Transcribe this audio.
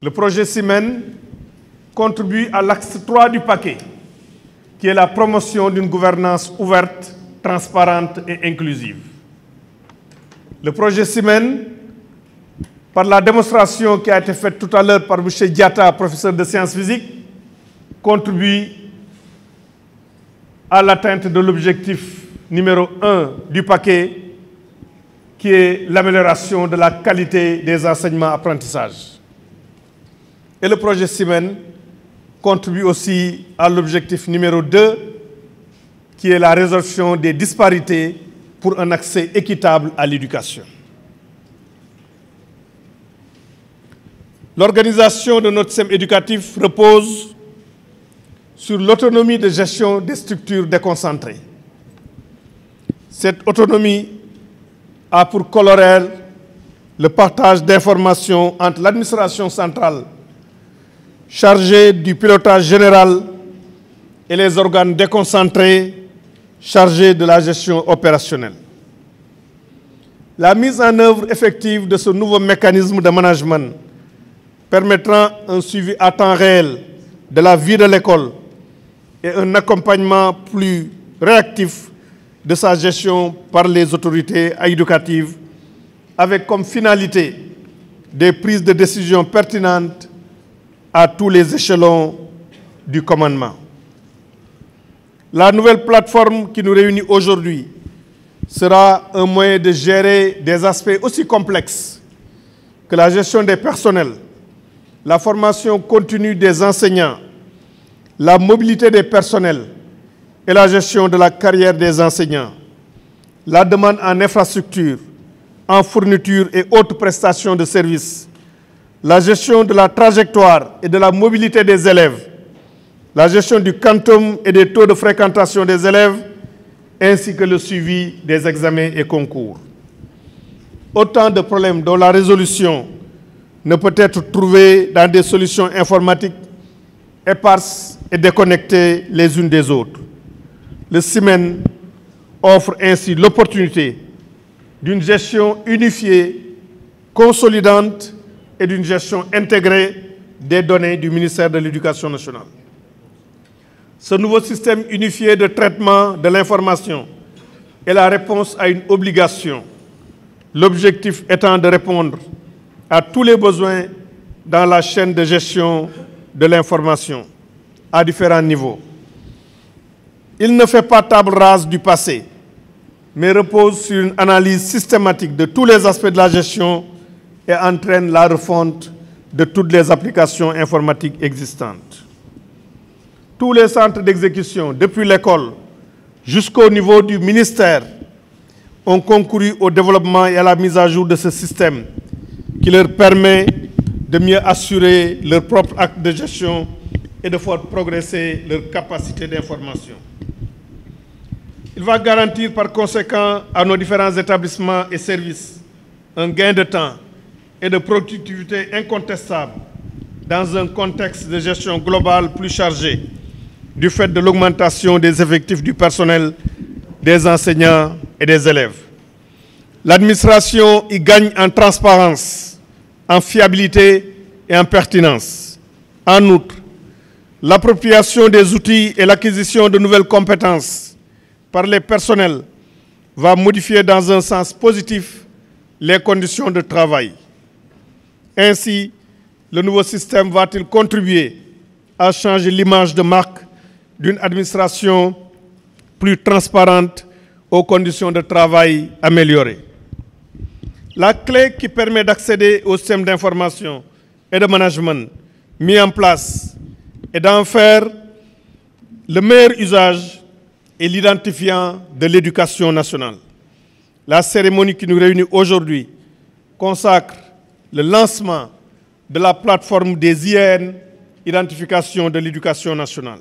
Le projet SIMEN contribue à l'axe 3 du paquet, qui est la promotion d'une gouvernance ouverte, transparente et inclusive. Le projet SIMEN, par la démonstration qui a été faite tout à l'heure par M. Diatta, professeur de sciences physiques, contribue à l'atteinte de l'objectif numéro 1 du paquet, qui est l'amélioration de la qualité des enseignements-apprentissages. Et le projet SIMEN contribue aussi à l'objectif numéro 2, qui est la résolution des disparités pour un accès équitable à l'éducation. L'organisation de notre système éducatif repose sur l'autonomie de gestion des structures déconcentrées. Cette autonomie a pour corollaire le partage d'informations entre l'administration centrale chargée du pilotage général et les organes déconcentrés chargés de la gestion opérationnelle. La mise en œuvre effective de ce nouveau mécanisme de management permettra un suivi à temps réel de la vie de l'école et un accompagnement plus réactif de sa gestion par les autorités éducatives, avec comme finalité des prises de décision pertinentes à tous les échelons du commandement. La nouvelle plateforme qui nous réunit aujourd'hui sera un moyen de gérer des aspects aussi complexes que la gestion des personnels, la formation continue des enseignants, la mobilité des personnels et la gestion de la carrière des enseignants, la demande en infrastructure, en fourniture et autres prestations de services, la gestion de la trajectoire et de la mobilité des élèves, la gestion du quantum et des taux de fréquentation des élèves, ainsi que le suivi des examens et concours. Autant de problèmes dont la résolution ne peut être trouvée dans des solutions informatiques éparses et déconnectées les unes des autres. Le SIMEN offre ainsi l'opportunité d'une gestion unifiée, consolidante et d'une gestion intégrée des données du ministère de l'Éducation nationale. Ce nouveau système unifié de traitement de l'information est la réponse à une obligation, l'objectif étant de répondre à tous les besoins dans la chaîne de gestion de l'information à différents niveaux. Il ne fait pas table rase du passé, mais repose sur une analyse systématique de tous les aspects de la gestion et entraîne la refonte de toutes les applications informatiques existantes. Tous les centres d'exécution, depuis l'école jusqu'au niveau du ministère, ont concouru au développement et à la mise à jour de ce système qui leur permet de mieux assurer leur propre acte de gestion et de faire progresser leur capacité d'information. Il va garantir par conséquent à nos différents établissements et services un gain de temps et de productivité incontestable dans un contexte de gestion globale plus chargé du fait de l'augmentation des effectifs du personnel, des enseignants et des élèves. L'administration y gagne en transparence, en fiabilité et en pertinence. En outre, l'appropriation des outils et l'acquisition de nouvelles compétences par les personnels va modifier dans un sens positif les conditions de travail. Ainsi, le nouveau système va-t-il contribuer à changer l'image de marque d'une administration plus transparente aux conditions de travail améliorées. La clé qui permet d'accéder au système d'information et de management mis en place et d'en faire le meilleur usage est l'identifiant de l'éducation nationale. La cérémonie qui nous réunit aujourd'hui consacre le lancement de la plateforme des IAN, Identification de l'éducation nationale.